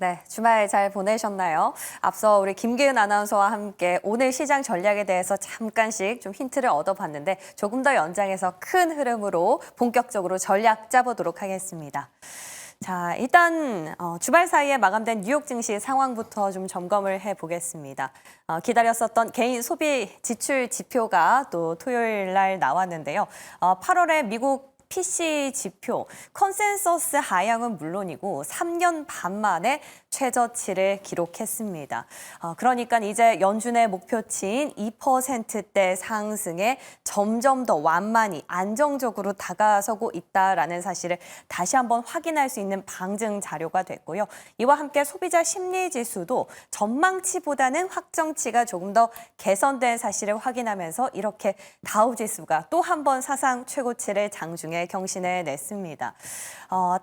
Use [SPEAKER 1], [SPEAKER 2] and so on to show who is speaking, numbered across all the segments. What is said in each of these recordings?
[SPEAKER 1] 네, 주말 잘 보내셨나요? 앞서 우리 김기은 아나운서와 함께 오늘 시장 전략에 대해서 잠깐씩 좀 힌트를 얻어봤는데 조금 더 연장해서 큰 흐름으로 본격적으로 전략 짜보도록 하겠습니다. 자, 일단 주말 사이에 마감된 뉴욕 증시 상황부터 좀 점검을 해보겠습니다. 기다렸었던 개인 소비 지출 지표가 또 토요일 날 나왔는데요. 8월에 미국 PC 지표, 컨센서스 하향은 물론이고 3년 반 만에 최저치를 기록했습니다. 그러니까 이제 연준의 목표치인 2%대 상승에 점점 더 완만히 안정적으로 다가서고 있다라는 사실을 다시 한번 확인할 수 있는 방증 자료가 됐고요. 이와 함께 소비자 심리 지수도 전망치보다는 확정치가 조금 더 개선된 사실을 확인하면서 이렇게 다우 지수가 또 한 번 사상 최고치를 장중에 경신해 냈습니다.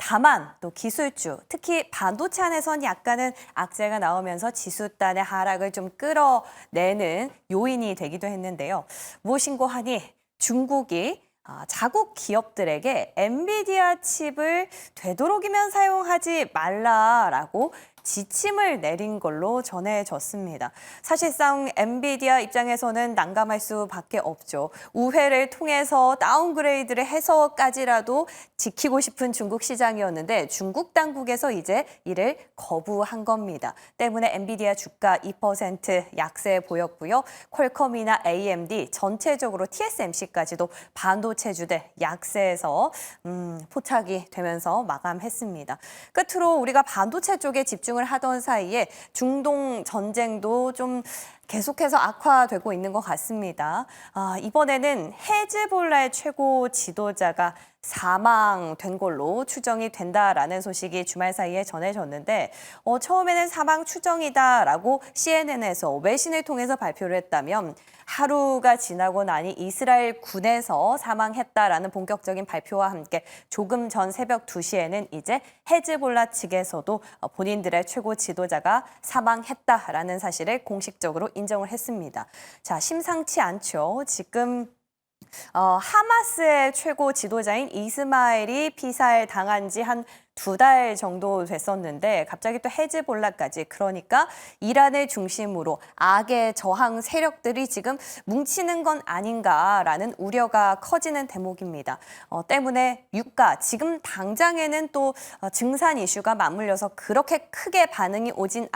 [SPEAKER 1] 다만 또 기술주, 특히 반도체 안에선 약간은 악재가 나오면서 지수단의 하락을 좀 끌어내는 요인이 되기도 했는데요. 무엇인고 하니 중국이 자국 기업들에게 엔비디아 칩을 되도록이면 사용하지 말라라고 지침을 내린 걸로 전해졌습니다. 사실상 엔비디아 입장에서는 난감할 수밖에 없죠. 우회를 통해서 다운그레이드를 해서까지라도 지키고 싶은 중국 시장이었는데 중국 당국에서 이제 이를 거부한 겁니다. 때문에 엔비디아 주가 2% 약세 보였고요. 퀄컴이나 AMD 전체적으로 TSMC까지도 반도체주들 약세에서 포착이 되면서 마감했습니다. 끝으로 우리가 반도체 쪽에 집중을 하던 사이에 중동 전쟁도 좀 계속해서 악화되고 있는 것 같습니다. 이번에는 헤즈볼라의 최고 지도자가 사망된 걸로 추정이 된다라는 소식이 주말 사이에 전해졌는데 처음에는 사망 추정이다라고 CNN에서 외신을 통해서 발표를 했다면 하루가 지나고 나니 이스라엘 군에서 사망했다라는 본격적인 발표와 함께 조금 전 새벽 2시에는 이제 헤즈볼라 측에서도 본인들의 최고 지도자가 사망했다라는 사실을 공식적으로 인정을 했습니다. 자, 심상치 않죠. 지금 하마스의 최고 지도자인 이스마일이 피살 당한 지 한 2달 정도 됐었는데 갑자기 또 헤즈볼라까지, 그러니까 이란을 중심으로 악의 저항 세력들이 지금 뭉치는 건 아닌가라는 우려가 커지는 대목입니다. 때문에 유가 지금 당장에는 또 증산 이슈가 맞물려서 그렇게 크게 반응이 오진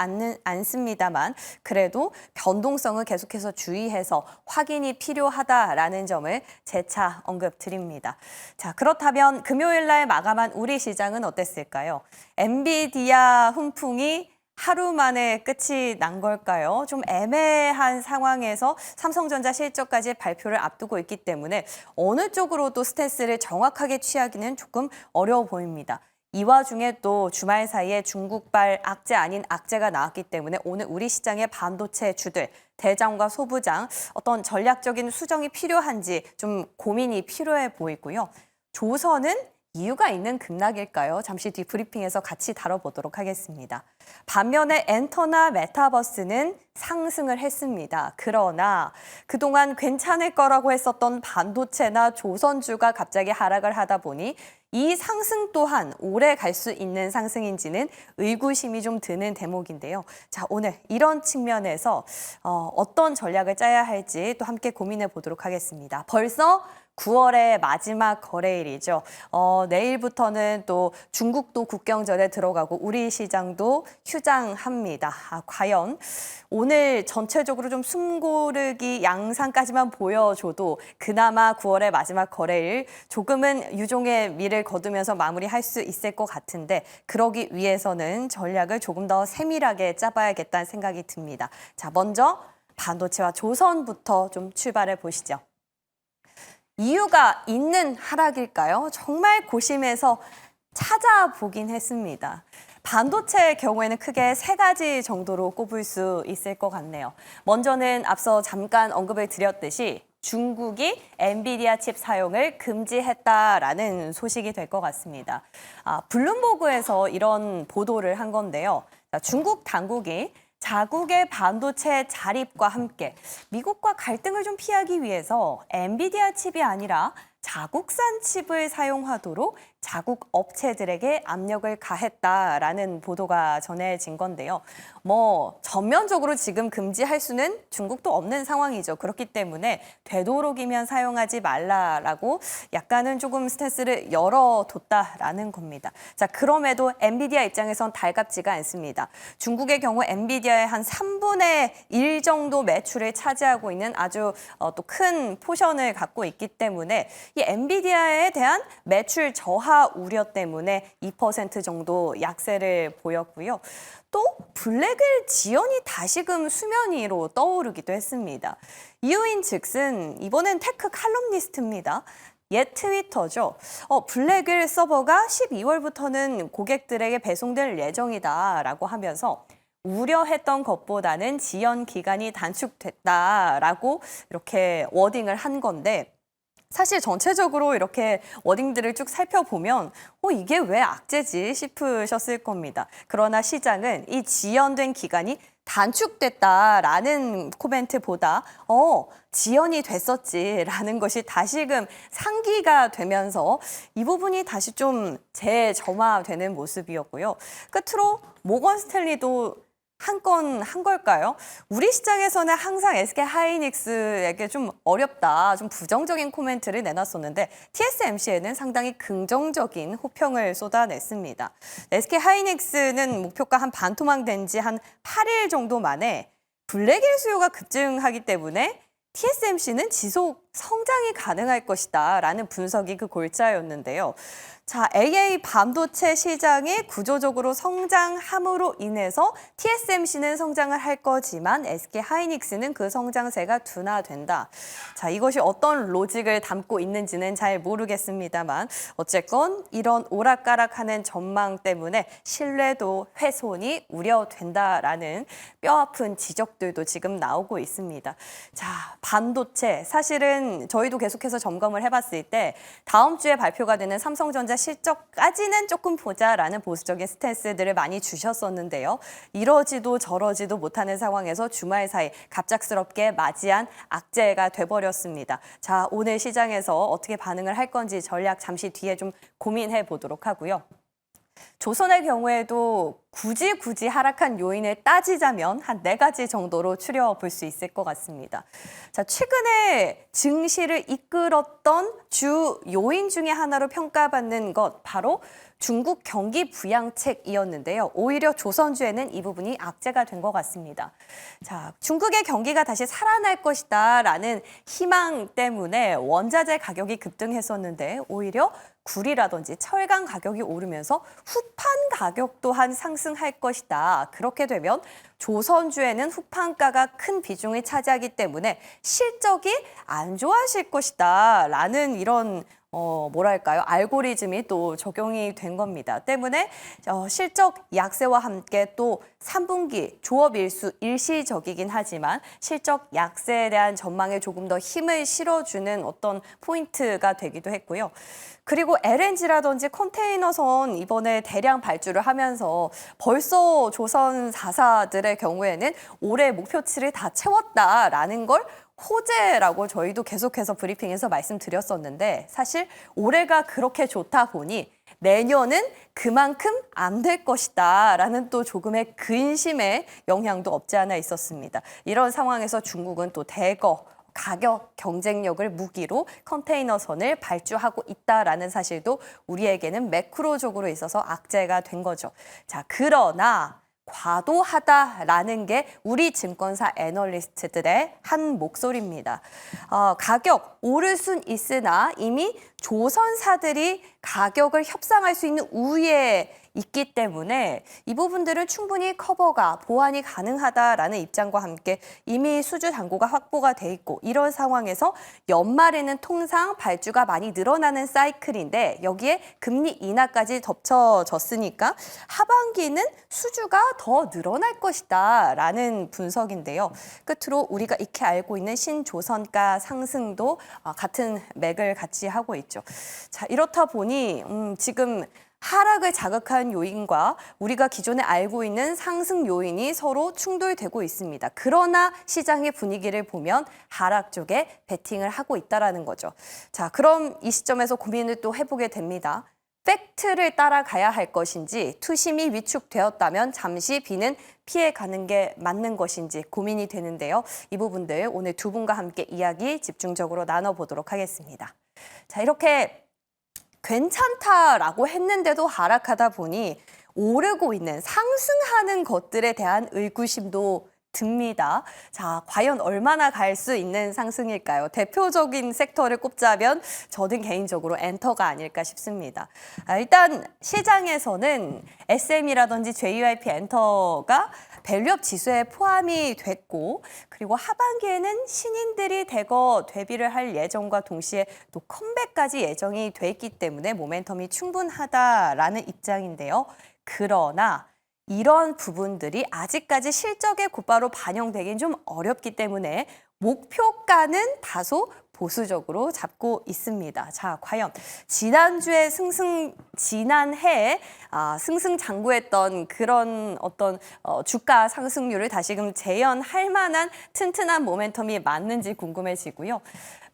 [SPEAKER 1] 않습니다만 그래도 변동성을 계속해서 주의해서 확인이 필요하다라는 점을 재차 언급드립니다. 자, 그렇다면 금요일 날 마감한 우리 시장은 어땠을까요? 엔비디아 훈풍이 하루 만에 끝이 난 걸까요? 좀 애매한 상황에서 삼성전자 실적까지 발표를 앞두고 있기 때문에 어느 쪽으로도 스탠스를 정확하게 취하기는 조금 어려워 보입니다. 이 와중에 또 주말 사이에 중국발 악재 아닌 악재가 나왔기 때문에 오늘 우리 시장의 반도체 주들, 대장과 소부장 어떤 전략적인 수정이 필요한지 좀 고민이 필요해 보이고요. 조선은 이유가 있는 급락일까요? 잠시 뒤 브리핑에서 같이 다뤄보도록 하겠습니다. 반면에 엔터나 메타버스는 상승을 했습니다. 그러나 그동안 괜찮을 거라고 했었던 반도체나 조선주가 갑자기 하락을 하다 보니 이 상승 또한 오래 갈 수 있는 상승인지는 의구심이 좀 드는 대목인데요. 자, 오늘 이런 측면에서 어떤 전략을 짜야 할지 또 함께 고민해 보도록 하겠습니다. 벌써 9월의 마지막 거래일이죠. 내일부터는 또 중국도 국경절에 들어가고 우리 시장도 휴장합니다. 과연 오늘 전체적으로 좀 숨고르기 양상까지만 보여줘도 그나마 9월의 마지막 거래일 조금은 유종의 미를 거두면서 마무리할 수 있을 것 같은데 그러기 위해서는 전략을 조금 더 세밀하게 짜봐야겠다는 생각이 듭니다. 자, 먼저 반도체와 조선부터 좀 출발해 보시죠. 이유가 있는 하락일까요? 정말 고심해서 찾아보긴 했습니다. 반도체의 경우에는 크게 3가지 정도로 꼽을 수 있을 것 같네요. 먼저는 앞서 잠깐 언급을 드렸듯이 중국이 엔비디아 칩 사용을 금지했다라는 소식이 될 것 같습니다. 블룸버그에서 이런 보도를 한 건데요. 중국 당국이 자국의 반도체 자립과 함께 미국과 갈등을 좀 피하기 위해서 엔비디아 칩이 아니라 자국산 칩을 사용하도록 자국 업체들에게 압력을 가했다라는 보도가 전해진 건데요. 전면적으로 지금 금지할 수는 중국도 없는 상황이죠. 그렇기 때문에 되도록이면 사용하지 말라라고 약간은 조금 스탠스를 열어뒀다라는 겁니다. 자, 그럼에도 엔비디아 입장에선 달갑지가 않습니다. 중국의 경우 엔비디아의 한 3분의 1 정도 매출을 차지하고 있는 아주 또 큰 포션을 갖고 있기 때문에 이 엔비디아에 대한 매출 저하 우려 때문에 2% 정도 약세를 보였고요. 또 블랙을 지연이 다시금 수면 위로 떠오르기도 했습니다. 이유인 즉슨 이번엔 테크 칼럼니스트입니다. 옛 트위터죠. 블랙을 서버가 12월부터는 고객들에게 배송될 예정이다라고 하면서 우려했던 것보다는 지연 기간이 단축됐다라고 이렇게 워딩을 한 건데 사실 전체적으로 이렇게 워딩들을 쭉 살펴보면 이게 왜 악재지 싶으셨을 겁니다. 그러나 시장은 이 지연된 기간이 단축됐다라는 코멘트보다 지연이 됐었지라는 것이 다시금 상기가 되면서 이 부분이 다시 좀 재점화되는 모습이었고요. 끝으로 모건 스탠리도 한 건 한 걸까요? 우리 시장에서는 항상 SK 하이닉스에게 좀 어렵다, 좀 부정적인 코멘트를 내놨었는데 TSMC에는 상당히 긍정적인 호평을 쏟아냈습니다. SK 하이닉스는 목표가 한 반토막된 지 한 8일 정도 만에 블랙의 수요가 급증하기 때문에 TSMC는 지속 성장이 가능할 것이다라는 분석이 그 골자였는데요. 자, AA 반도체 시장이 구조적으로 성장함으로 인해서 TSMC는 성장을 할 거지만 SK 하이닉스는 그 성장세가 둔화된다. 자, 이것이 어떤 로직을 담고 있는지는 잘 모르겠습니다만 어쨌건 이런 오락가락하는 전망 때문에 신뢰도 훼손이 우려된다라는 뼈아픈 지적들도 지금 나오고 있습니다. 자, 반도체 사실은 저희도 계속해서 점검을 해봤을 때 다음 주에 발표가 되는 삼성전자 실적까지는 조금 보자라는 보수적인 스탠스들을 많이 주셨었는데요. 이러지도 저러지도 못하는 상황에서 주말 사이 갑작스럽게 맞이한 악재가 돼버렸습니다. 자, 오늘 시장에서 어떻게 반응을 할 건지 전략 잠시 뒤에 좀 고민해 보도록 하고요. 조선의 경우에도 굳이 하락한 요인을 따지자면 한 4가지 정도로 추려볼 수 있을 것 같습니다. 자, 최근에 증시를 이끌었던 주 요인 중에 하나로 평가받는 것 바로 중국 경기 부양책이었는데요. 오히려 조선주에는 이 부분이 악재가 된 것 같습니다. 자, 중국의 경기가 다시 살아날 것이다라는 희망 때문에 원자재 가격이 급등했었는데 오히려 구리라든지 철강 가격이 오르면서 후판 가격 또한 상승할 것이다. 그렇게 되면 조선주에는 후판가가 큰 비중을 차지하기 때문에 실적이 안 좋아질 것이다. 라는 이런 알고리즘이 또 적용이 된 겁니다. 때문에 실적 약세와 함께 또 3분기 조업 일수 일시적이긴 하지만 실적 약세에 대한 전망에 조금 더 힘을 실어주는 어떤 포인트가 되기도 했고요. 그리고 LNG라든지 컨테이너선 이번에 대량 발주를 하면서 벌써 조선 4사들의 경우에는 올해 목표치를 다 채웠다라는 걸 호재라고 저희도 계속해서 브리핑에서 말씀드렸었는데 사실 올해가 그렇게 좋다 보니 내년은 그만큼 안 될 것이다 라는 또 조금의 근심의 영향도 없지 않아 있었습니다. 이런 상황에서 중국은 또 대거 가격 경쟁력을 무기로 컨테이너선을 발주하고 있다라는 사실도 우리에게는 매크로적으로 있어서 악재가 된 거죠. 자, 그러나 과도하다라는 게 우리 증권사 애널리스트들의 한 목소리입니다. 가격 오를 순 있으나 이미 조선사들이 가격을 협상할 수 있는 우위에 있기 때문에 이 부분들은 충분히 커버가 보완이 가능하다라는 입장과 함께 이미 수주 잔고가 확보가 돼 있고 이런 상황에서 연말에는 통상 발주가 많이 늘어나는 사이클인데 여기에 금리 인하까지 덮쳐졌으니까 하반기는 수주가 더 늘어날 것이다라는 분석인데요. 끝으로 우리가 익히 알고 있는 신조선가 상승도 같은 맥을 같이 하고 있죠. 자, 이렇다 보니 지금 하락을 자극한 요인과 우리가 기존에 알고 있는 상승 요인이 서로 충돌되고 있습니다. 그러나 시장의 분위기를 보면 하락 쪽에 베팅을 하고 있다는 거죠. 자, 그럼 이 시점에서 고민을 또 해보게 됩니다. 팩트를 따라가야 할 것인지, 투심이 위축되었다면 잠시 B는 피해가는 게 맞는 것인지 고민이 되는데요. 이 부분들 오늘 두 분과 함께 이야기 집중적으로 나눠보도록 하겠습니다. 자, 이렇게 괜찮다라고 했는데도 하락하다 보니 오르고 있는 상승하는 것들에 대한 의구심도 듭니다. 자, 과연 얼마나 갈 수 있는 상승일까요? 대표적인 섹터를 꼽자면 저는 개인적으로 엔터가 아닐까 싶습니다. 일단 시장에서는 SM이라든지 JYP 엔터가 밸류업 지수에 포함이 됐고, 그리고 하반기에는 신인들이 대거 데뷔를 할 예정과 동시에 또 컴백까지 예정이 돼 있기 때문에 모멘텀이 충분하다라는 입장인데요. 그러나 이런 부분들이 아직까지 실적에 곧바로 반영되긴 좀 어렵기 때문에 목표가는 다소 보수적으로 잡고 있습니다. 자, 과연 지난주에 지난해에 승승장구했던 그런 어떤 주가 상승률을 다시금 재현할 만한 튼튼한 모멘텀이 맞는지 궁금해지고요.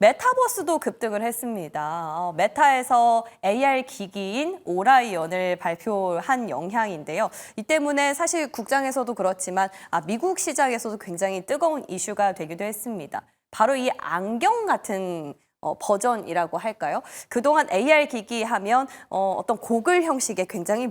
[SPEAKER 1] 메타버스도 급등을 했습니다. 메타에서 AR 기기인 오라이언을 발표한 영향인데요. 이 때문에 사실 국장에서도 그렇지만 미국 시장에서도 굉장히 뜨거운 이슈가 되기도 했습니다. 바로 이 안경 같은 버전이라고 할까요? 그동안 AR 기기 하면 어떤 고글 형식의 굉장히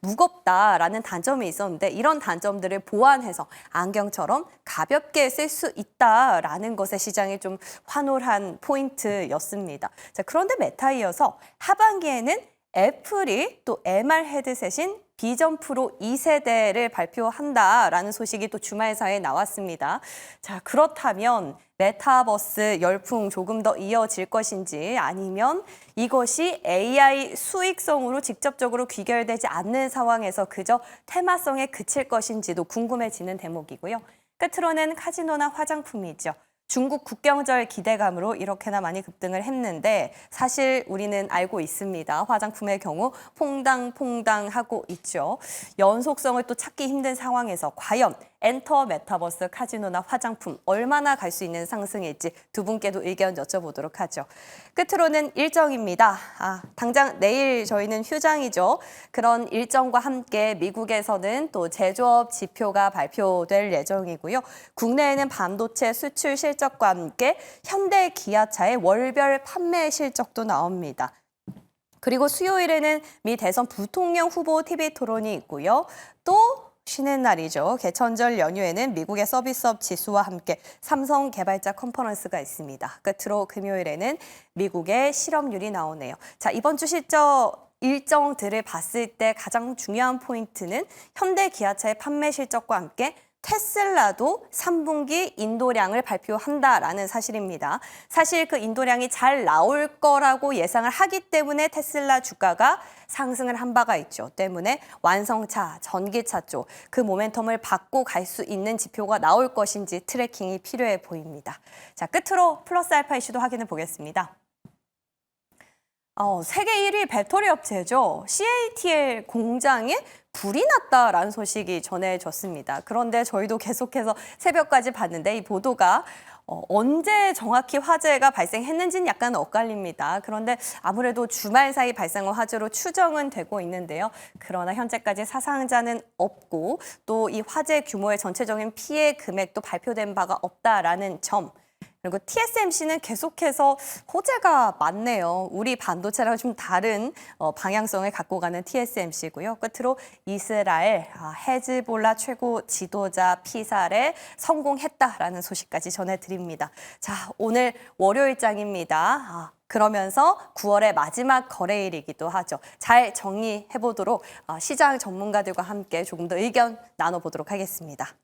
[SPEAKER 1] 무겁다라는 단점이 있었는데, 이런 단점들을 보완해서 안경처럼 가볍게 쓸 수 있다라는 것에 시장이 좀 환호한 포인트였습니다. 자, 그런데 메타이어서 하반기에는 애플이 또 MR 헤드셋인 비전 프로 2세대를 발표한다라는 소식이 또 주말사에 나왔습니다. 자, 그렇다면 메타버스 열풍 조금 더 이어질 것인지, 아니면 이것이 AI 수익성으로 직접적으로 귀결되지 않는 상황에서 그저 테마성에 그칠 것인지도 궁금해지는 대목이고요. 끝으로는 카지노나 화장품이죠. 중국 국경절 기대감으로 이렇게나 많이 급등을 했는데, 사실 우리는 알고 있습니다. 화장품의 경우 퐁당퐁당하고 있죠. 연속성을 또 찾기 힘든 상황에서 과연 엔터, 메타버스, 카지노나 화장품 얼마나 갈 수 있는 상승일지 두 분께도 의견 여쭤보도록 하죠. 끝으로는 일정입니다. 당장 내일 저희는 휴장이죠. 그런 일정과 함께 미국에서는 또 제조업 지표가 발표될 예정이고요. 국내에는 반도체 수출 실적과 함께 현대 기아차의 월별 판매 실적도 나옵니다. 그리고 수요일에는 미 대선 부통령 후보 TV 토론이 있고요. 또 쉬는 날이죠. 개천절 연휴에는 미국의 서비스업 지수와 함께 삼성 개발자 컨퍼런스가 있습니다. 끝으로 금요일에는 미국의 실업률이 나오네요. 자, 이번 주 실적 일정들을 봤을 때 가장 중요한 포인트는 현대 기아차의 판매 실적과 함께 테슬라도 3분기 인도량을 발표한다라는 사실입니다. 사실 그 인도량이 잘 나올 거라고 예상을 하기 때문에 테슬라 주가가 상승을 한 바가 있죠. 때문에 완성차, 전기차 쪽 그 모멘텀을 받고 갈 수 있는 지표가 나올 것인지 트래킹이 필요해 보입니다. 자, 끝으로 플러스 알파 이슈도 확인해 보겠습니다. 세계 1위 배터리 업체죠. CATL 공장에 불이 났다라는 소식이 전해졌습니다. 그런데 저희도 계속해서 새벽까지 봤는데 이 보도가 언제 정확히 화재가 발생했는지는 약간 엇갈립니다. 그런데 아무래도 주말 사이 발생한 화재로 추정은 되고 있는데요. 그러나 현재까지 사상자는 없고 또 이 화재 규모의 전체적인 피해 금액도 발표된 바가 없다라는 점. 그리고 TSMC는 계속해서 호재가 많네요. 우리 반도체랑 좀 다른 방향성을 갖고 가는 TSMC고요. 끝으로 이스라엘 헤즈볼라 최고 지도자 피살에 성공했다라는 소식까지 전해드립니다. 자, 오늘 월요일장입니다. 그러면서 9월의 마지막 거래일이기도 하죠. 잘 정리해보도록 시장 전문가들과 함께 조금 더 의견 나눠보도록 하겠습니다.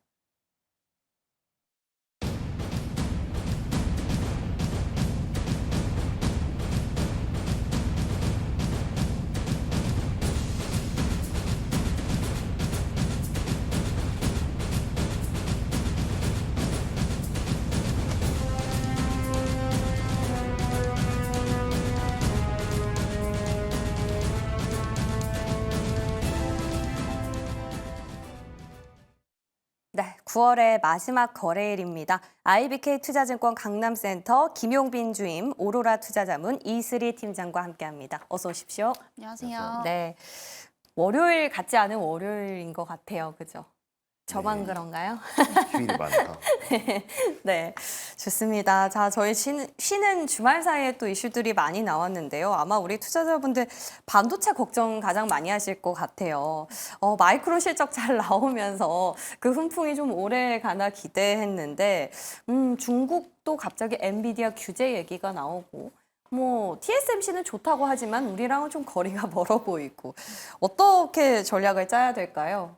[SPEAKER 1] 네, 9월의 마지막 거래일입니다. IBK 투자증권 강남센터 김용빈 주임, 오로라 투자자문 이슬희 팀장과 함께합니다. 어서 오십시오.
[SPEAKER 2] 안녕하세요.
[SPEAKER 1] 네, 월요일 같지 않은 월요일인 것 같아요, 그죠? 저만
[SPEAKER 3] 네.
[SPEAKER 1] 그런가요?
[SPEAKER 3] 휴일이 많아서.
[SPEAKER 1] 네, 좋습니다. 자, 저희 쉬는 주말 사이에 또 이슈들이 많이 나왔는데요. 아마 우리 투자자분들 반도체 걱정 가장 많이 하실 것 같아요. 마이크론 실적 잘 나오면서 그 훈풍이 좀 오래 가나 기대했는데, 중국도 갑자기 엔비디아 규제 얘기가 나오고, 뭐 TSMC는 좋다고 하지만 우리랑은 좀 거리가 멀어 보이고, 어떻게 전략을 짜야 될까요?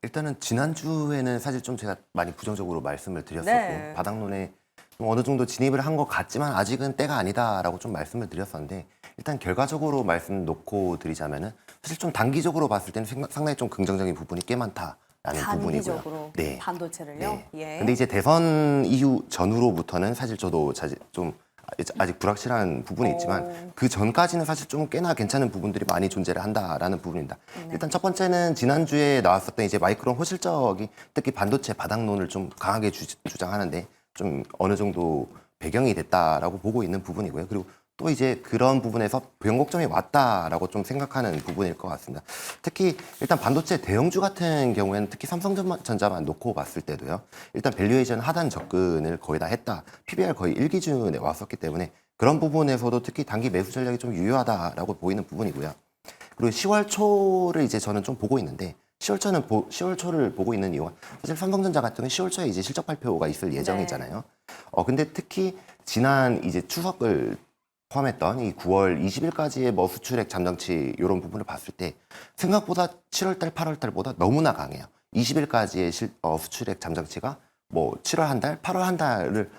[SPEAKER 3] 일단은 지난주에는 사실 좀 제가 많이 부정적으로 말씀을 드렸었고
[SPEAKER 1] 네.
[SPEAKER 3] 바닥론에 좀 어느 정도 진입을 한 것 같지만 아직은 때가 아니다라고 좀 말씀을 드렸었는데 일단 결과적으로 말씀 놓고 드리자면은 사실 좀 단기적으로 봤을 때는 상당히 좀 긍정적인 부분이 꽤 많다라는 부분이고요.
[SPEAKER 1] 단기적으로
[SPEAKER 3] 네.
[SPEAKER 1] 반도체를요?
[SPEAKER 3] 네.
[SPEAKER 1] 예.
[SPEAKER 3] 근데 이제 대선 이후 전후로부터는 사실 저도 좀 아직 불확실한 부분이 있지만 그 전까지는 사실 좀 꽤나 괜찮은 부분들이 많이 존재를 한다라는 부분입니다.
[SPEAKER 1] 네.
[SPEAKER 3] 일단 첫 번째는 지난주에 나왔었던 이제 마이크론 호실적이 특히 반도체 바닥론을 좀 강하게 주장하는데 좀 어느 정도 배경이 됐다라고 보고 있는 부분이고요. 그리고 또 이제 그런 부분에서 변곡점이 왔다라고 좀 생각하는 부분일 것 같습니다. 특히 일단 반도체 대형주 같은 경우에는 특히 삼성전자만 놓고 봤을 때도요. 일단 밸류에이션 하단 접근을 거의 다 했다. PBR 거의 1기준에 왔었기 때문에 그런 부분에서도 특히 단기 매수 전략이 좀 유효하다라고 보이는 부분이고요. 그리고 10월 초를 이제 저는 좀 보고 있는데 10월 초를 보고 있는 이유가 사실 삼성전자 같은 경우는 10월 초에 이제 실적 발표가 있을 예정이잖아요. 근데 특히 지난 이제 추석을 포함했던 이 9월 20일까지의 뭐 수출액 잠정치 이런 부분을 봤을 때 생각보다 7월달, 8월달보다 너무나 강해요. 20일까지의 수출액 잠정치가 뭐 7월 한 달, 8월 한 달을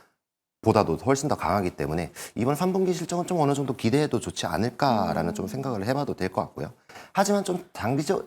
[SPEAKER 3] 보다도 훨씬 더 강하기 때문에 이번 3분기 실적은 좀 어느 정도 기대해도 좋지 않을까라는 좀 생각을 해봐도 될 것 같고요. 하지만 좀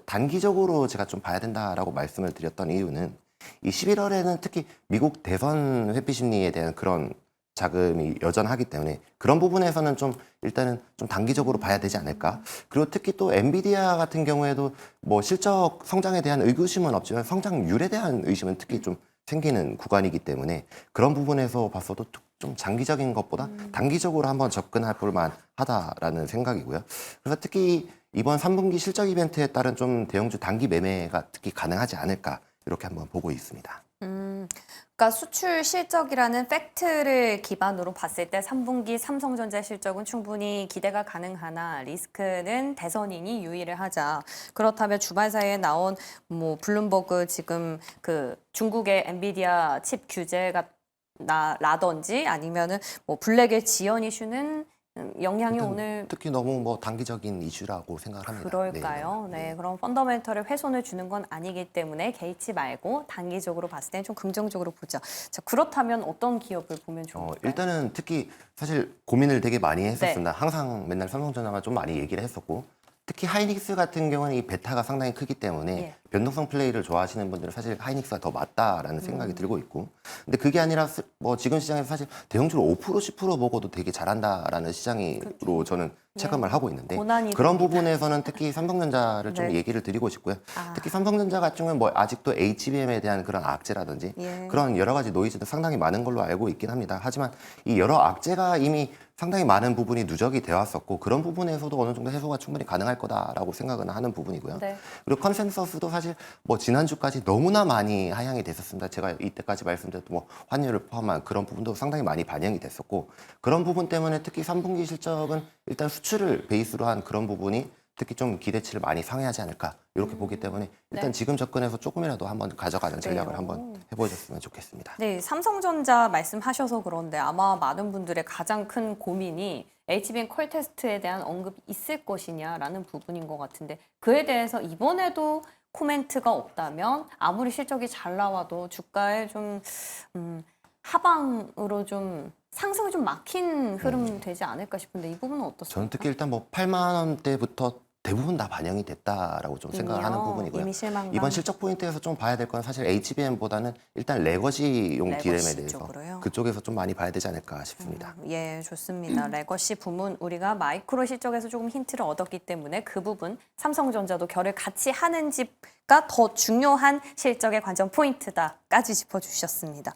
[SPEAKER 3] 단기적으로 제가 좀 봐야 된다라고 말씀을 드렸던 이유는 이 11월에는 특히 미국 대선 회피 심리에 대한 그런 자금이 여전하기 때문에 그런 부분에서는 좀 일단은 좀 단기적으로 봐야 되지 않을까. 그리고 특히 또 엔비디아 같은 경우에도 뭐 실적 성장에 대한 의구심은 없지만 성장률에 대한 의심은 특히 좀 생기는 구간이기 때문에 그런 부분에서 봤어도 좀 장기적인 것보다 단기적으로 한번 접근할 볼만 하다라는 생각이고요. 그래서 특히 이번 3분기 실적 이벤트에 따른 좀 대형주 단기 매매가 특히 가능하지 않을까 이렇게 한번 보고 있습니다.
[SPEAKER 1] 그러니까 수출 실적이라는 팩트를 기반으로 봤을 때 3분기 삼성전자 실적은 충분히 기대가 가능하나 리스크는 대선이니 유의를 하자. 그렇다면 주말 사이에 나온 뭐 블룸버그 지금 그 중국의 엔비디아 칩 규제가 라든지 아니면은 뭐 블랙의 지연 이슈는 영향이
[SPEAKER 3] 일단
[SPEAKER 1] 오늘
[SPEAKER 3] 특히 너무 뭐 단기적인 이슈라고 생각합니다.
[SPEAKER 1] 그럴까요? 네, 그럼 펀더멘털에 훼손을 주는 건 아니기 때문에 개의치 말고 단기적으로 봤을 땐 좀 긍정적으로 보자. 자, 그렇다면 어떤 기업을 보면 좋을까요?
[SPEAKER 3] 일단은 특히 사실 고민을 되게 많이
[SPEAKER 1] 네.
[SPEAKER 3] 했었습니다. 항상 맨날 삼성전자만 좀 많이 얘기를 했었고 특히 하이닉스 같은 경우는 이 베타가 상당히 크기 때문에
[SPEAKER 1] 예.
[SPEAKER 3] 변동성 플레이를 좋아하시는 분들은 사실 하이닉스가 더 맞다라는 생각이 들고 있고 근데 그게 아니라 뭐 지금 시장에서 사실 대형주로 5% 10% 먹어도 되게 잘한다라는 시장으로 저는 체감을 하고 있는데
[SPEAKER 1] 고난이
[SPEAKER 3] 그런
[SPEAKER 1] 됩니다.
[SPEAKER 3] 부분에서는 특히 삼성전자를 좀
[SPEAKER 1] 네.
[SPEAKER 3] 얘기를 드리고 싶고요.
[SPEAKER 1] 아.
[SPEAKER 3] 특히 삼성전자 같은 경우는 뭐 아직도 HBM에 대한 그런 악재라든지
[SPEAKER 1] 예.
[SPEAKER 3] 그런 여러 가지 노이즈도 상당히 많은 걸로 알고 있긴 합니다. 하지만 이 여러 악재가 이미 상당히 많은 부분이 누적이 되어 왔었고 그런 부분에서도 어느 정도 해소가 충분히 가능할 거다라고 생각은 하는 부분이고요.
[SPEAKER 1] 네.
[SPEAKER 3] 그리고 컨센서스도 사실 뭐 지난주까지 너무나 많이 하향이 됐었습니다. 제가 이때까지 말씀드렸던 뭐 환율을 포함한 그런 부분도 상당히 많이 반영이 됐었고 그런 부분 때문에 특히 3분기 실적은 일단 수출을 베이스로 한 그런 부분이 특히 좀 기대치를 많이 상회하지 않을까 이렇게 보기 때문에 일단
[SPEAKER 1] 네.
[SPEAKER 3] 지금 접근해서 조금이라도 한번 가져가는 전략을
[SPEAKER 1] 그래요.
[SPEAKER 3] 한번 해보셨으면 좋겠습니다.
[SPEAKER 1] 네, 삼성전자 말씀하셔서 그런데 아마 많은 분들의 가장 큰 고민이 HBM 콜 테스트에 대한 언급이 있을 것이냐라는 부분인 것 같은데 그에 대해서 이번에도 코멘트가 없다면 아무리 실적이 잘 나와도 주가에 좀 하방으로 좀 상승이 좀 막힌 흐름 되지 않을까 싶은데 이 부분은 어떻습니까?
[SPEAKER 3] 저는 특히 일단 뭐 8만 원대부터 대부분 다 반영이 됐다라고 좀 생각을 하는 부분이고요.
[SPEAKER 1] 이미 실망감.
[SPEAKER 3] 이번 실적 포인트에서 좀 봐야 될 건 사실 HBM보다는 일단 레거시용
[SPEAKER 1] 레거시
[SPEAKER 3] 디램에 대해서
[SPEAKER 1] 쪽으로요?
[SPEAKER 3] 그쪽에서 좀 많이 봐야 되지 않을까 싶습니다.
[SPEAKER 1] 예, 좋습니다. 레거시 부문 우리가 마이크로 실적에서 조금 힌트를 얻었기 때문에 그 부분 삼성전자도 결을 같이 하는지가 더 중요한 실적의 관전 포인트다까지 짚어주셨습니다.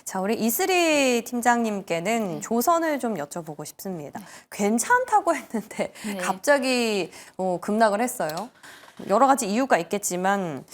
[SPEAKER 1] 자, 우리 이슬이 팀장님께는 조선을 좀 여쭤보고 싶습니다. 괜찮다고 했는데
[SPEAKER 2] 네.
[SPEAKER 1] 갑자기 급락을 했어요. 여러 가지 이유가 있겠지만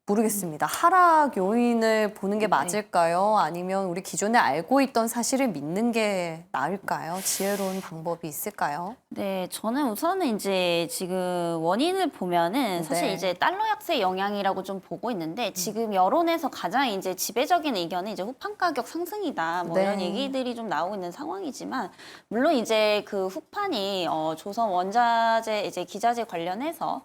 [SPEAKER 1] 모르겠습니다. 하락 요인을 보는 게 맞을까요? 아니면 우리 기존에 알고 있던 사실을 믿는 게 나을까요? 지혜로운 방법이 있을까요?
[SPEAKER 2] 네, 저는 우선은 이제 지금 원인을 보면은 사실
[SPEAKER 1] 네.
[SPEAKER 2] 이제 달러 약세 영향이라고 좀 보고 있는데 지금 여론에서 가장 이제 지배적인 의견은 이제 후판 가격 상승이다. 뭐
[SPEAKER 1] 네.
[SPEAKER 2] 이런 얘기들이 좀 나오고 있는 상황이지만 물론 이제 그 후판이 조선 원자재 이제 기자재 관련해서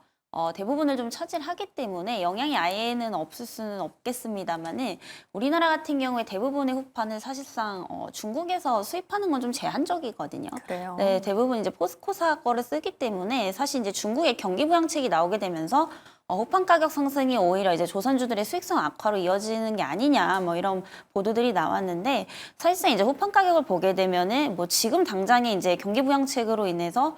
[SPEAKER 2] 대부분을 좀 차지하기 때문에 영향이 아예는 없을 수는 없겠습니다만은 우리나라 같은 경우에 대부분의 후판은 사실상 중국에서 수입하는 건 좀 제한적이거든요.
[SPEAKER 1] 그래요.
[SPEAKER 2] 네, 대부분 이제 포스코사 거를 쓰기 때문에 사실 이제 중국의 경기 부양책이 나오게 되면서 후판 가격 상승이 오히려 이제 조선주들의 수익성 악화로 이어지는 게 아니냐 뭐 이런 보도들이 나왔는데 사실상 이제 후판 가격을 보게 되면은 뭐 지금 당장에 이제 경기 부양책으로 인해서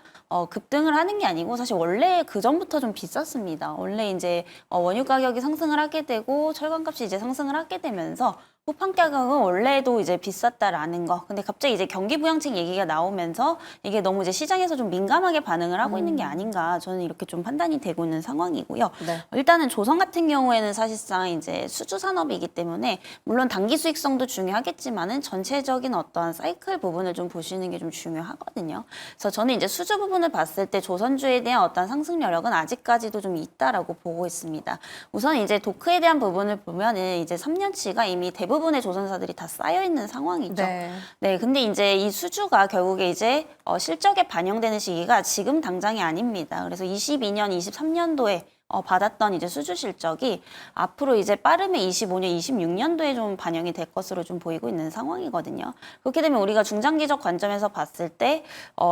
[SPEAKER 2] 급등을 하는 게 아니고 사실 원래 그 전부터 좀 비쌌습니다. 원래 이제 원유 가격이 상승을 하게 되고 철강값이 이제 상승을 하게 되면서 후판 가격은 원래도 이제 비쌌다라는 거. 근데 갑자기 이제 경기 부양책 얘기가 나오면서 이게 너무 이제 시장에서 좀 민감하게 반응을 하고 있는 게 아닌가. 저는 이렇게 좀 판단이 되고 있는 상황이고요.
[SPEAKER 1] 네.
[SPEAKER 2] 일단은 조선 같은 경우에는 사실상 이제 수주 산업이기 때문에 물론 단기 수익성도 중요하겠지만은 전체적인 어떠한 사이클 부분을 좀 보시는 게 좀 중요하거든요. 그래서 저는 이제 수주 부분을 봤을 때 조선주에 대한 어떠한 상승 여력은 아직까지도 좀 있다라고 보고 있습니다. 우선 이제 도크에 대한 부분을 보면은 이제 3년치가 이미 대부분의 조선사들이 다 쌓여 있는 상황이죠.
[SPEAKER 1] 네.
[SPEAKER 2] 네, 근데 이제 이 수주가 결국에 이제 실적에 반영되는 시기가 지금 당장이 아닙니다. 그래서 22년, 23년도에 받았던 이제 수주 실적이 앞으로 이제 빠르면 25년, 26년도에 좀 반영이 될 것으로 좀 보이고 있는 상황이거든요. 그렇게 되면 우리가 중장기적 관점에서 봤을 때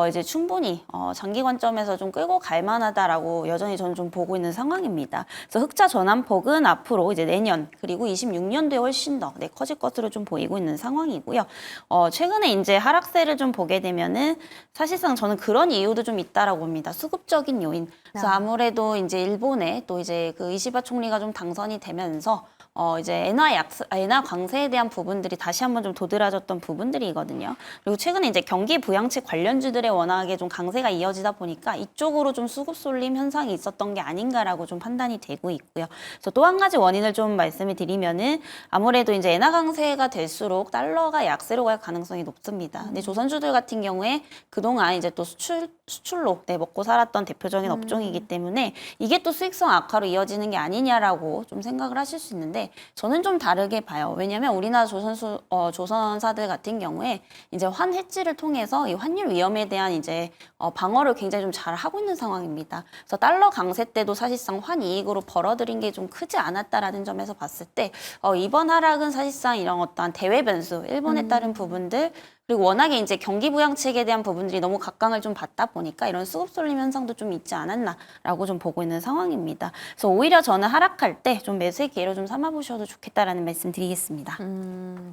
[SPEAKER 2] 이제 충분히 장기 관점에서 좀 끌고 갈 만하다라고 여전히 저는 좀 보고 있는 상황입니다. 그래서 흑자 전환폭은 앞으로 이제 내년 그리고 26년도에 훨씬 더 커질 것으로 좀 보이고 있는 상황이고요. 최근에 이제 하락세를 좀 보게 되면은 사실상 저는 그런 이유도 좀 있다라고 봅니다. 수급적인 요인. 그래서 아무래도 이제 일본의 또 이제 그 이시바 총리가 좀 당선이 되면서 이제 엔화 강세에 대한 부분들이 다시 한번 좀 도드라졌던 부분들이거든요. 그리고 최근에 이제 경기 부양책 관련주들의 워낙에 좀 강세가 이어지다 보니까 이쪽으로 좀 수급 쏠림 현상이 있었던 게 아닌가라고 좀 판단이 되고 있고요. 그래서 또 한 가지 원인을 좀 말씀을 드리면은 아무래도 이제 엔화 강세가 될수록 달러가 약세로 갈 가능성이 높습니다. 근데 조선주들 같은 경우에 그동안 이제 또 수출로 먹고 살았던 대표적인 업종이기 때문에 이게 또 수익성 악화로 이어지는 게 아니냐라고 좀 생각을 하실 수 있는데 저는 좀 다르게 봐요. 왜냐하면 우리나라 조선사들 같은 경우에 이제 환 해지를 통해서 이 환율 위험에 대한 이제 방어를 굉장히 좀 잘 하고 있는 상황입니다. 그래서 달러 강세 때도 사실상 환 이익으로 벌어들인 게 좀 크지 않았다라는 점에서 봤을 때 이번 하락은 사실상 이런 어떠한 대외 변수, 일본에 따른 부분들 그리고 워낙에 이제 경기 부양책에 대한 부분들이 너무 각광을 좀 받다 보니까 이런 수급 쏠림 현상도 좀 있지 않았나라고 좀 보고 있는 상황입니다. 그래서 오히려 저는 하락할 때 좀 매수의 기회로 좀 삼아보셔도 좋겠다라는 말씀 드리겠습니다.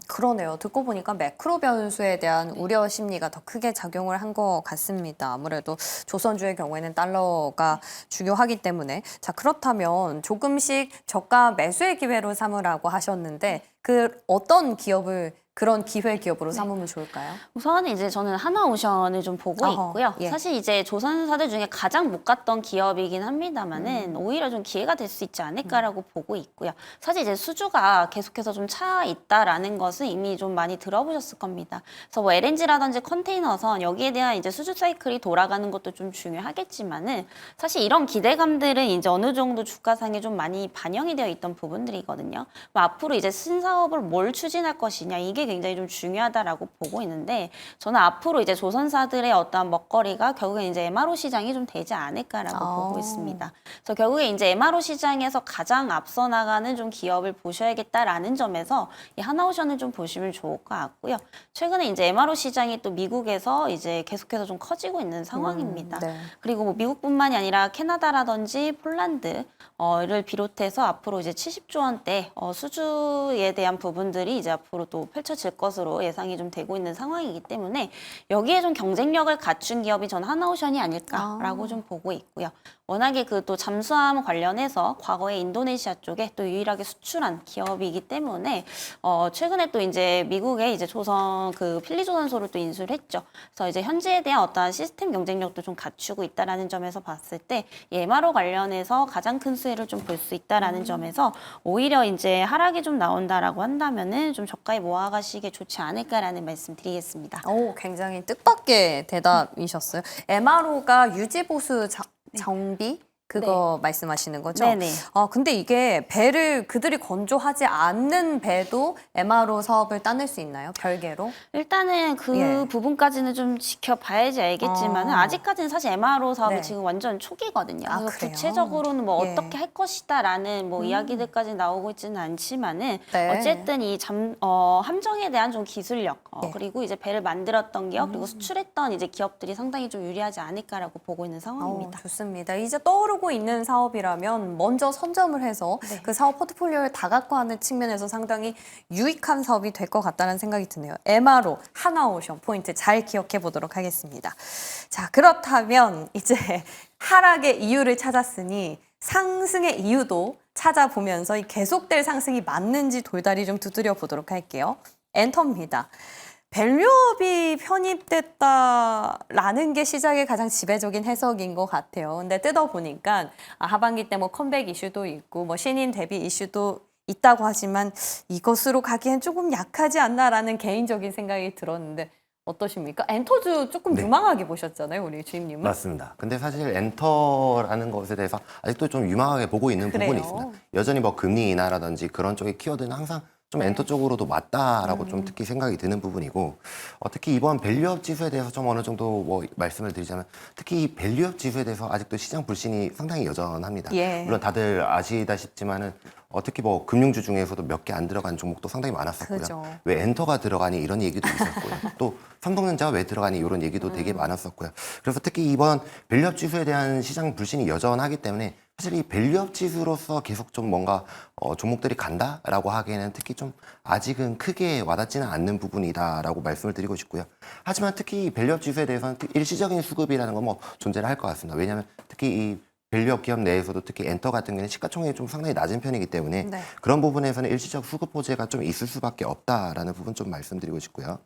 [SPEAKER 1] 그러네요. 듣고 보니까 매크로 변수에 대한 우려 심리가 더 크게 작용을 한 것 같습니다. 아무래도 조선주의 경우에는 달러가 중요하기 때문에. 자, 그렇다면 조금씩 저가 매수의 기회로 삼으라고 하셨는데 그 어떤 기업을 그런 기회 기업으로 삼으면 좋을까요?
[SPEAKER 2] 우선 이제 저는 하나오션을 좀 보고
[SPEAKER 1] 어허,
[SPEAKER 2] 있고요.
[SPEAKER 1] 예.
[SPEAKER 2] 사실 이제 조선사들 중에 가장 못 갔던 기업이긴 합니다만은 오히려 좀 기회가 될 수 있지 않을까라고 보고 있고요. 사실 이제 수주가 계속해서 좀 차 있다라는 것은 이미 좀 많이 들어보셨을 겁니다. 그래서 뭐 LNG라든지 컨테이너선 여기에 대한 이제 수주 사이클이 돌아가는 것도 좀 중요하겠지만은 사실 이런 기대감들은 이제 어느 정도 주가상에 좀 많이 반영이 되어 있던 부분들이거든요. 뭐 앞으로 이제 신사업 사업을 뭘 추진할 것이냐 이게 굉장히 좀 중요하다라고 보고 있는데 저는 앞으로 이제 조선사들의 어떠한 먹거리가 결국엔 이제 MRO 시장이 좀 되지 않을까라고 보고 있습니다. 그래서 결국에 이제 MRO 시장에서 가장 앞서 나가는 좀 기업을 보셔야겠다라는 점에서 이 하나오션을 좀 보시면 좋을 것 같고요. 최근에 이제 MRO 시장이 또 미국에서 이제 계속해서 좀 커지고 있는 상황입니다.
[SPEAKER 1] 네.
[SPEAKER 2] 그리고 뭐 미국뿐만이 아니라 캐나다라든지 폴란드를 비롯해서 앞으로 이제 70조 원대 수주에 대한 부분들이 이제 앞으로 또 펼쳐질 것으로 예상이 좀 되고 있는 상황이기 때문에 여기에 좀 경쟁력을 갖춘 기업이 전 하나오션이 아닐까라고 좀 보고 있고요. 워낙에 그 또 잠수함 관련해서 과거에 인도네시아 쪽에 또 유일하게 수출한 기업이기 때문에 최근에 또 이제 미국에 이제 조선 그 필리조선소를 또 인수를 했죠. 그래서 이제 현지에 대한 어떠한 시스템 경쟁력도 좀 갖추고 있다라는 점에서 봤을 때 이 MRO 관련해서 가장 큰 수혜를 좀 볼 수 있다라는 점에서 오히려 이제 하락이 좀 나온다라고 한다면은 좀 저가에 모아가시기에 좋지 않을까라는 말씀드리겠습니다.
[SPEAKER 1] 오, 굉장히 뜻밖의 대답이셨어요. MRO가 유지보수 정비? 그거 말씀하시는 거죠?
[SPEAKER 2] 네네.
[SPEAKER 1] 근데 이게 배를 그들이 건조하지 않는 배도 MRO 사업을 따낼 수 있나요? 별개로?
[SPEAKER 2] 일단은 그
[SPEAKER 1] 예.
[SPEAKER 2] 부분까지는 좀 지켜봐야지 알겠지만 아직까지는 사실 MRO 사업이
[SPEAKER 1] 네.
[SPEAKER 2] 지금 완전 초기거든요.
[SPEAKER 1] 아,
[SPEAKER 2] 그래서
[SPEAKER 1] 그래요?
[SPEAKER 2] 구체적으로는 뭐
[SPEAKER 1] 예.
[SPEAKER 2] 어떻게 할 것이다라는 뭐 이야기들까지 나오고 있지는 않지만은
[SPEAKER 1] 네.
[SPEAKER 2] 어쨌든 이 함정에 대한 좀 기술력
[SPEAKER 1] 예.
[SPEAKER 2] 그리고 이제 배를 만들었던 기업 그리고 수출했던 이제 기업들이 상당히 좀 유리하지 않을까라고 보고 있는 상황입니다.
[SPEAKER 1] 좋습니다. 이제 떠오르고 있는 사업이라면 먼저 선점을 해서
[SPEAKER 2] 네.
[SPEAKER 1] 그 사업 포트폴리오를 다각화하는 측면에서 상당히 유익한 사업이 될 것 같다는 생각이 드네요. MRO, 하나오션 포인트 잘 기억해 보도록 하겠습니다. 자, 그렇다면 이제 하락의 이유를 찾았으니 상승의 이유도 찾아보면서 이 계속될 상승이 맞는지 돌다리 좀 두드려 보도록 할게요. 엔터입니다. 밸류업이 편입됐다라는 게 시장의 가장 지배적인 해석인 것 같아요. 근데 뜯어보니까 하반기 때 뭐 컴백 이슈도 있고 뭐 신인 데뷔 이슈도 있다고 하지만 이것으로 가기엔 조금 약하지 않나라는 개인적인 생각이 들었는데 어떠십니까? 엔터주 조금
[SPEAKER 3] 네.
[SPEAKER 1] 유망하게 보셨잖아요, 우리 주임님은.
[SPEAKER 3] 맞습니다. 근데 사실 엔터라는 것에 대해서 아직도 좀 유망하게 보고 있는
[SPEAKER 1] 그래요?
[SPEAKER 3] 부분이 있습니다. 여전히 뭐 금리 인하라든지 그런 쪽의 키워드는 항상 좀 엔터 쪽으로도 맞다라고 좀 특히 생각이 드는 부분이고 특히 이번 밸류업 지수에 대해서 좀 어느 정도 뭐 말씀을 드리자면 특히 이 밸류업 지수에 대해서 아직도 시장 불신이 상당히 여전합니다.
[SPEAKER 1] 예.
[SPEAKER 3] 물론 다들 아시다시피지만은 특히 뭐 금융주 중에서도 몇 개 안 들어간 종목도 상당히 많았었고요.
[SPEAKER 1] 그죠.
[SPEAKER 3] 왜 엔터가 들어가니 이런 얘기도 있었고요. 또 삼성전자가 왜 들어가니 이런 얘기도 되게 많았었고요. 그래서 특히 이번 밸류업 지수에 대한 시장 불신이 여전하기 때문에 사실 이 밸류업 지수로서 계속 좀 뭔가 종목들이 간다라고 하기에는 특히 좀 아직은 크게 와닿지는 않는 부분이다라고 말씀을 드리고 싶고요. 하지만 특히 이 밸류업 지수에 대해서는 일시적인 수급이라는 건 뭐 존재를 할 것 같습니다. 왜냐하면 특히 이 밸류업 기업 내에서도 특히 엔터 같은 경우는 시가총액이 좀 상당히 낮은 편이기 때문에
[SPEAKER 1] 네.
[SPEAKER 3] 그런 부분에서는 일시적 수급 호재가 좀 있을 수밖에 없다라는 부분 좀 말씀드리고 싶고요.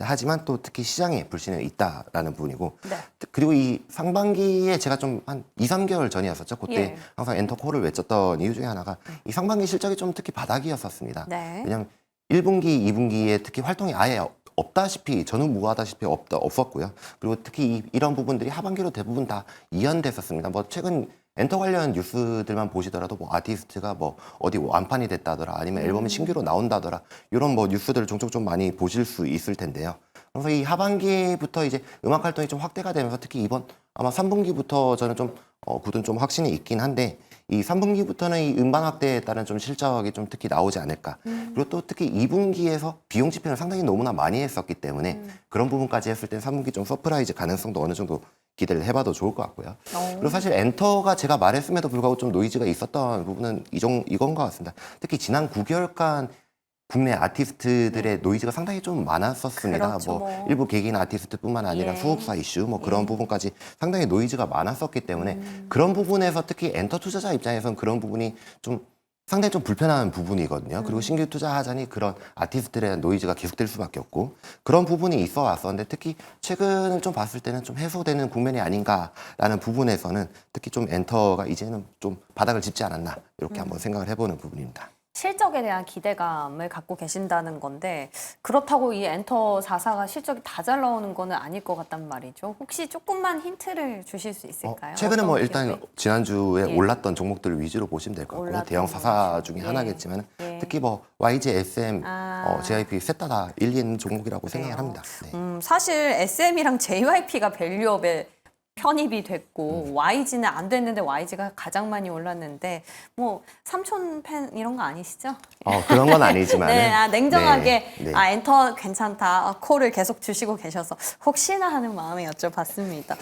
[SPEAKER 3] 하지만 또 특히 시장에 불신은 있다라는 부분이고
[SPEAKER 1] 네.
[SPEAKER 3] 그리고 이 상반기에 제가 좀 한 2, 3개월 전이었었죠. 그때
[SPEAKER 1] 예.
[SPEAKER 3] 항상 엔터 콜을 외쳤던 이유 중에 하나가 이 상반기 실적이 좀 특히 바닥이었었습니다.
[SPEAKER 1] 네.
[SPEAKER 3] 왜냐하면 1분기, 2분기에 특히 활동이 아예 없다시피 전후무하다시피 없었고요. 그리고 특히 이런 부분들이 하반기로 대부분 다 이연됐었습니다. 뭐 최근 엔터 관련 뉴스들만 보시더라도 뭐 아티스트가 뭐 어디 완판이 됐다더라 아니면 앨범이 신규로 나온다더라 이런 뭐 뉴스들을 종종 좀 많이 보실 수 있을 텐데요. 그래서 이 하반기부터 이제 음악 활동이 좀 확대가 되면서 특히 이번 아마 3분기부터 저는 좀 굳은 좀 확신이 있긴 한데 이 3분기부터는 이 음반 확대에 따른 좀 실적이 좀 특히 나오지 않을까. 그리고 또 특히 2분기에서 비용 집행을 상당히 너무나 많이 했었기 때문에 그런 부분까지 했을 때 3분기 좀 서프라이즈 가능성도 어느 정도 기대를 해봐도 좋을 것 같고요. 그리고 사실 엔터가 제가 말했음에도 불구하고 좀 노이즈가 있었던 부분은 이건 것 같습니다. 특히 지난 9개월간 국내 아티스트들의 노이즈가 상당히 좀 많았었습니다.
[SPEAKER 1] 그렇죠,
[SPEAKER 3] 뭐 일부 개개인 아티스트뿐만 아니라
[SPEAKER 1] 예.
[SPEAKER 3] 소속사 이슈 뭐 그런 부분까지 상당히 노이즈가 많았었기 때문에 그런 부분에서 특히 엔터 투자자 입장에서는 그런 부분이 좀 상당히 좀 불편한 부분이거든요. 그리고 신규 투자하자니 그런 아티스트들에 대한 노이즈가 계속될 수밖에 없고 그런 부분이 있어 왔었는데 특히 최근을 좀 봤을 때는 좀 해소되는 국면이 아닌가라는 부분에서는 특히 좀 엔터가 이제는 좀 바닥을 짚지 않았나 이렇게 한번 생각을 해보는 부분입니다.
[SPEAKER 1] 실적에 대한 기대감을 갖고 계신다는 건데 그렇다고 이 엔터 4사가 실적이 다 잘 나오는 거는 아닐 것 같단 말이죠. 혹시 조금만 힌트를 주실 수 있을까요?
[SPEAKER 3] 최근에 뭐
[SPEAKER 1] 어떤
[SPEAKER 3] 일단
[SPEAKER 1] 기업이?
[SPEAKER 3] 지난주에
[SPEAKER 1] 예.
[SPEAKER 3] 올랐던 종목들을 위주로 보시면 될 것 같고요.
[SPEAKER 1] 올랐던
[SPEAKER 3] 대형 4사
[SPEAKER 1] 종목.
[SPEAKER 3] 중에
[SPEAKER 1] 예.
[SPEAKER 3] 하나겠지만
[SPEAKER 1] 예.
[SPEAKER 3] 특히 뭐 YG, SM,
[SPEAKER 1] 아.
[SPEAKER 3] JYP 셋 다 일리 있는 종목이라고
[SPEAKER 1] 그래요?
[SPEAKER 3] 생각을 합니다. 네.
[SPEAKER 1] 사실 SM이랑 JYP가 밸류업에 편입이 됐고 YG는 안 됐는데 YG가 가장 많이 올랐는데 뭐 삼촌 팬 이런 거 아니시죠?
[SPEAKER 3] 그런 건 아니지만
[SPEAKER 1] 네, 냉정하게
[SPEAKER 3] 네.
[SPEAKER 1] 엔터 괜찮다 콜을 계속 주시고 계셔서 혹시나 하는 마음에 여쭤봤습니다.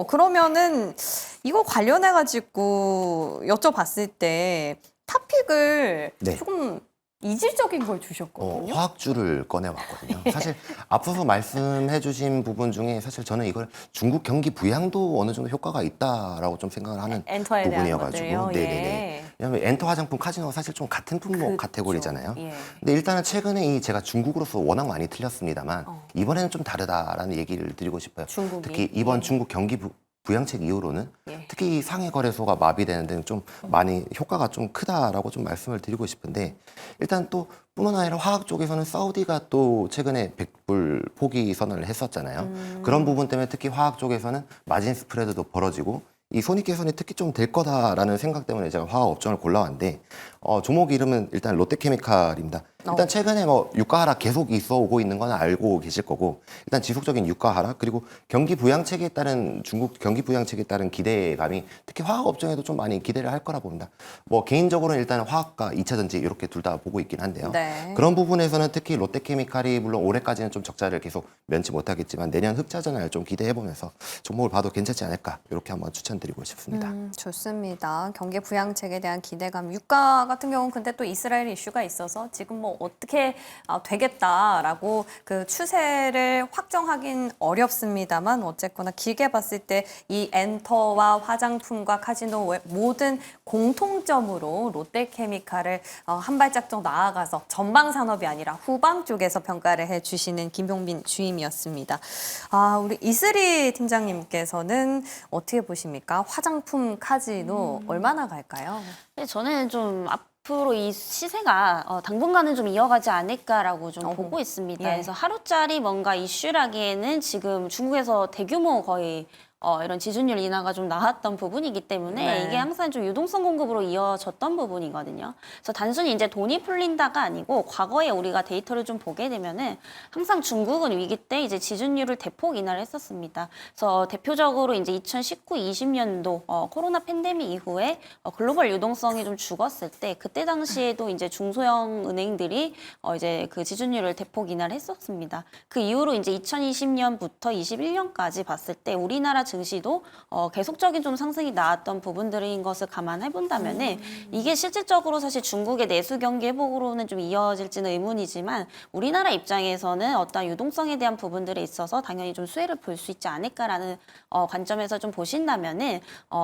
[SPEAKER 1] 그러면은 이거 관련해 가지고 여쭤봤을 때 탑픽을
[SPEAKER 3] 네.
[SPEAKER 1] 조금 이질적인 걸 주셨거든요.
[SPEAKER 3] 화학주를 꺼내왔거든요. 사실 앞서서 말씀해주신 부분 중에 사실 저는 이걸 중국 경기 부양도 어느 정도 효과가 있다라고 좀 생각을 하는
[SPEAKER 1] 엔터에 대한
[SPEAKER 3] 부분이어가지고,
[SPEAKER 1] 것들요?
[SPEAKER 3] 네네네.
[SPEAKER 1] 예.
[SPEAKER 3] 왜냐하면 엔터 화장품, 카지노 사실 좀 같은 품목
[SPEAKER 1] 그쵸.
[SPEAKER 3] 카테고리잖아요.
[SPEAKER 1] 예.
[SPEAKER 3] 근데 일단은 최근에 제가 중국으로서 워낙 많이 틀렸습니다만 이번에는 좀 다르다라는 얘기를 드리고 싶어요.
[SPEAKER 1] 중국이?
[SPEAKER 3] 특히 이번 중국 경기 부양책 이후로는
[SPEAKER 1] 예.
[SPEAKER 3] 특히 상해 거래소가 마비되는 등 좀 많이 효과가 좀 크다라고 좀 말씀을 드리고 싶은데, 일단 또 뿐만 아니라 화학 쪽에서는 사우디가 또 최근에 100불 포기 선언을 했었잖아요. 그런 부분 때문에 특히 화학 쪽에서는 마진 스프레드도 벌어지고 이 손익 개선이 특히 좀 될 거다라는 생각 때문에 제가 화학 업종을 골라왔는데, 종목 이름은 일단 롯데케미칼입니다. 일단 최근에 뭐 유가 하락 계속 있어 오고 있는 건 알고 계실 거고, 일단 지속적인 유가 하락 그리고 경기 부양책에 따른 중국 경기 부양책에 따른 기대감이 특히 화학 업종에도 좀 많이 기대를 할 거라 봅니다. 뭐 개인적으로는 일단 화학과 2차 전지 이렇게 둘 다 보고 있긴 한데요.
[SPEAKER 1] 네.
[SPEAKER 3] 그런 부분에서는 특히 롯데케미칼이 물론 올해까지는 좀 적자를 계속 면치 못하겠지만 내년 흑자전을 좀 기대해 보면서 종목을 봐도 괜찮지 않을까, 이렇게 한번 추천드리고 싶습니다.
[SPEAKER 1] 좋습니다. 경기 부양책에 대한 기대감. 유가 같은 경우는 근데 또 이스라엘 이슈가 있어서 지금 뭐 어떻게 되겠다라고 그 추세를 확정하긴 어렵습니다만 어쨌거나 길게 봤을 때 이 엔터와 화장품과 카지노 모든 공통점으로 롯데케미칼을 한 발짝 더 나아가서 전방 산업이 아니라 후방 쪽에서 평가를 해주시는 김용빈 주임이었습니다. 우리 이슬이 팀장님께서는 어떻게 보십니까? 화장품 카지노 얼마나 갈까요?
[SPEAKER 2] 네, 저는 좀 앞으로 이 시세가 당분간은 좀 이어가지 않을까라고 좀 보고 있습니다.
[SPEAKER 1] 예.
[SPEAKER 2] 그래서 하루짜리 뭔가 이슈라기에는 지금 중국에서 대규모 거의 이런 지준율 인하가 좀 나왔던 부분이기 때문에
[SPEAKER 1] 네.
[SPEAKER 2] 이게 항상 좀 유동성 공급으로 이어졌던 부분이거든요. 그래서 단순히 이제 돈이 풀린다가 아니고 과거에 우리가 데이터를 좀 보게 되면은 항상 중국은 위기 때 이제 지준율을 대폭 인하를 했었습니다. 그래서 대표적으로 이제 2019, 20년도 코로나 팬데믹 이후에 글로벌 유동성이 좀 죽었을 때 그때 당시에도 이제 중소형 은행들이 이제 그 지준율을 대폭 인하를 했었습니다. 그 이후로 이제 2020년부터 21년까지 봤을 때 우리나라 증시도 계속적인 좀 상승이 나왔던 부분들인 것을 감안해 본다면은 이게 실질적으로 사실 중국의 내수 경기 회복으로는 좀 이어질지는 의문이지만 우리나라 입장에서는 어떤 유동성에 대한 부분들에 있어서 당연히 좀 수혜를 볼 수 있지 않을까라는 관점에서 좀 보신다면은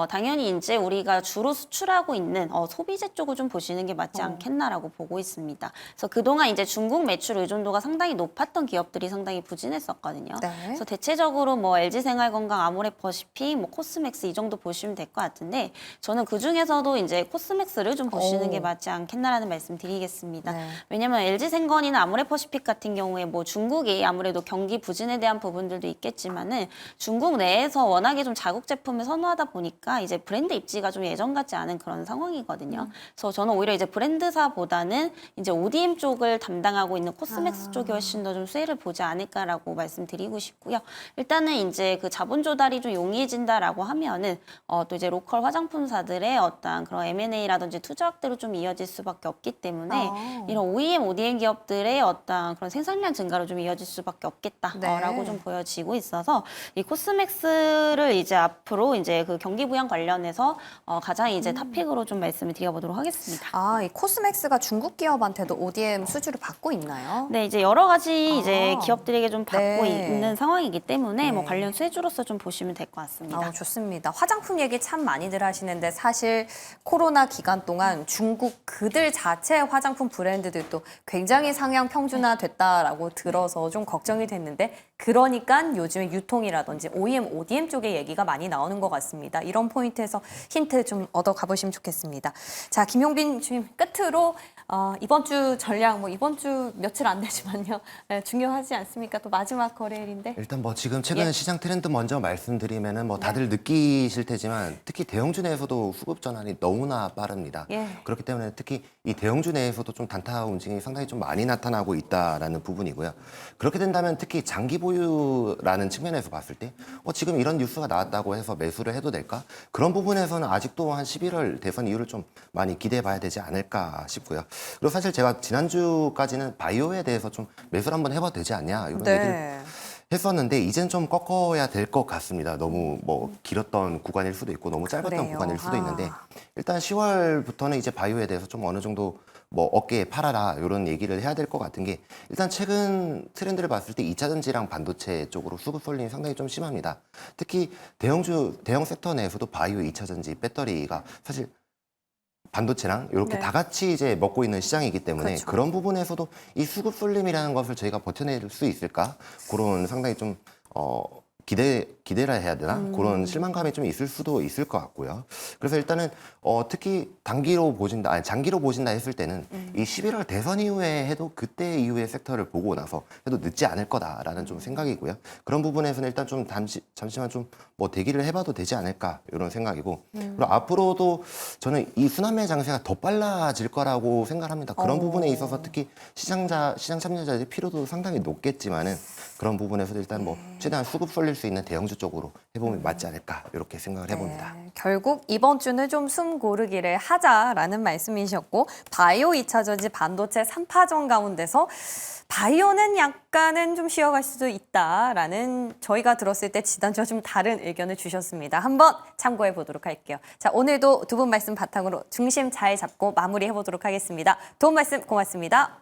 [SPEAKER 2] 당연히 이제 우리가 주로 수출하고 있는 소비재 쪽을 좀 보시는 게 맞지 않겠나라고 보고 있습니다. 그래서 그동안 이제 중국 매출 의존도가 상당히 높았던 기업들이 상당히 부진했었거든요.
[SPEAKER 1] 네.
[SPEAKER 2] 그래서 대체적으로 뭐 LG생활건강, 아모레퍼시픽, 뭐 코스맥스 이 정도 보시면 될 것 같은데 저는 그 중에서도 이제 코스맥스를 좀 보시는 게 맞지 않겠나라는 말씀 드리겠습니다.
[SPEAKER 1] 네.
[SPEAKER 2] 왜냐면 LG생건이나 아모레퍼시픽 같은 경우에 뭐 중국이 아무래도 경기 부진에 대한 부분들도 있겠지만은 중국 내에서 워낙에 좀 자국 제품을 선호하다 보니까 이제 브랜드 입지가 좀 예전 같지 않은 그런 상황이거든요. 그래서 저는 오히려 이제 브랜드사보다는 이제 ODM 쪽을 담당하고 있는 코스맥스 쪽이 훨씬 더 좀 수혜를 보지 않을까라고 말씀드리고 싶고요. 일단은 이제 그 자본 조달이 좀 용이해진다라고 하면은 또 이제 로컬 화장품사들의 어떤 그런 M&A라든지 투자 확대로 좀 이어질 수밖에 없기 때문에 이런 OEM, ODM 기업들의 어떤 그런 생산량 증가로 좀 이어질 수밖에 없겠다라고
[SPEAKER 1] 네.
[SPEAKER 2] 좀 보여지고 있어서 이 코스맥스를 이제 앞으로 이제 그 경기 부양 관련해서 가장 이제 탑픽으로 좀 말씀을 드려보도록 하겠습니다.
[SPEAKER 1] 이 코스맥스가 중국 기업한테도 ODM 수주를 받고 있나요?
[SPEAKER 2] 네, 이제 여러 가지 이제 기업들에게 좀 받고
[SPEAKER 1] 네.
[SPEAKER 2] 있는 상황이기 때문에 뭐
[SPEAKER 1] 네.
[SPEAKER 2] 관련 수혜주로서 좀 보시면 될 것 같습니다.
[SPEAKER 1] 좋습니다. 화장품 얘기 참 많이들 하시는데 사실 코로나 기간 동안 중국 그들 자체의 화장품 브랜드들도 굉장히 상향 평준화됐다라고 들어서 좀 걱정이 됐는데 그러니까 요즘에 유통이라든지 OEM, ODM 쪽의 얘기가 많이 나오는 것 같습니다. 이런 포인트에서 힌트 좀 얻어 가보시면 좋겠습니다. 자, 김용빈 주임 끝으로 이번 주 전략 뭐 이번 주 며칠 안 되지만요. 네, 중요하지 않습니까? 또 마지막 거래일인데.
[SPEAKER 3] 일단 뭐 지금 최근
[SPEAKER 1] 예.
[SPEAKER 3] 시장 트렌드 먼저 말씀드리면은 뭐 다들 느끼실 테지만 특히 대형주 내에서도 수급 전환이 너무나 빠릅니다.
[SPEAKER 1] 예.
[SPEAKER 3] 그렇기 때문에 특히 이 대형주 내에서도 좀 단타 움직임이 상당히 좀 많이 나타나고 있다라는 부분이고요. 그렇게 된다면 특히 장기 보유라는 측면에서 봤을 때 지금 이런 뉴스가 나왔다고 해서 매수를 해도 될까? 그런 부분에서는 아직도 한 11월 대선 이후를 좀 많이 기대해 봐야 되지 않을까 싶고요. 그리고 사실 제가 지난주까지는 바이오에 대해서 좀 매수를 한번 해봐도 되지 않냐 이런 얘기를 했었는데 이젠 좀 꺾어야 될 것 같습니다. 너무 뭐 길었던 구간일 수도 있고 너무 짧았던
[SPEAKER 1] 그래요.
[SPEAKER 3] 구간일 수도 있는데 일단 10월부터는 이제 바이오에 대해서 좀 어느 정도 뭐 어깨에 팔아라 이런 얘기를 해야 될 것 같은 게 일단 최근 트렌드를 봤을 때 2차 전지랑 반도체 쪽으로 수급 쏠림이 상당히 좀 심합니다. 특히 대형 섹터 내에서도 바이오 2차 전지 배터리가 사실 반도체랑 이렇게
[SPEAKER 1] 네.
[SPEAKER 3] 다 같이 이제 먹고 있는 시장이기 때문에
[SPEAKER 1] 그렇죠.
[SPEAKER 3] 그런 부분에서도 이 수급 쏠림이라는 것을 저희가 버텨낼 수 있을까? 그런 상당히 좀 기대라 해야 되나? 그런 실망감이 좀 있을 수도 있을 것 같고요. 그래서 일단은 특히 장기로 보신다 했을 때는 이 11월 대선 이후에 해도 그때 이후의 섹터를 보고 나서 해도 늦지 않을 거다라는 좀 생각이고요. 그런 부분에서는 일단 좀 잠시만 좀 뭐 대기를 해봐도 되지 않을까 이런 생각이고 그리고 앞으로도 저는 이 순환매 장세가 더 빨라질 거라고 생각합니다. 그런 부분에 있어서 특히 시장 참여자들의 필요도 상당히 높겠지만은 그런 부분에서도 일단 뭐 최대한 수급 쏠릴 수 있는 대형주 쪽으로 해보면 맞지 않을까 이렇게 생각을 해봅니다.
[SPEAKER 1] 네, 결국 이번 주는 좀 숨 고르기를 하자라는 말씀이셨고 바이오 2차 전지 반도체 3파전 가운데서 바이오는 약간은 좀 쉬어갈 수도 있다라는 저희가 들었을 때 지난주와 좀 다른 의견을 주셨습니다. 한번 참고해 보도록 할게요. 자, 오늘도 두 분 말씀 바탕으로 중심 잘 잡고 마무리해 보도록 하겠습니다. 도움 말씀 고맙습니다.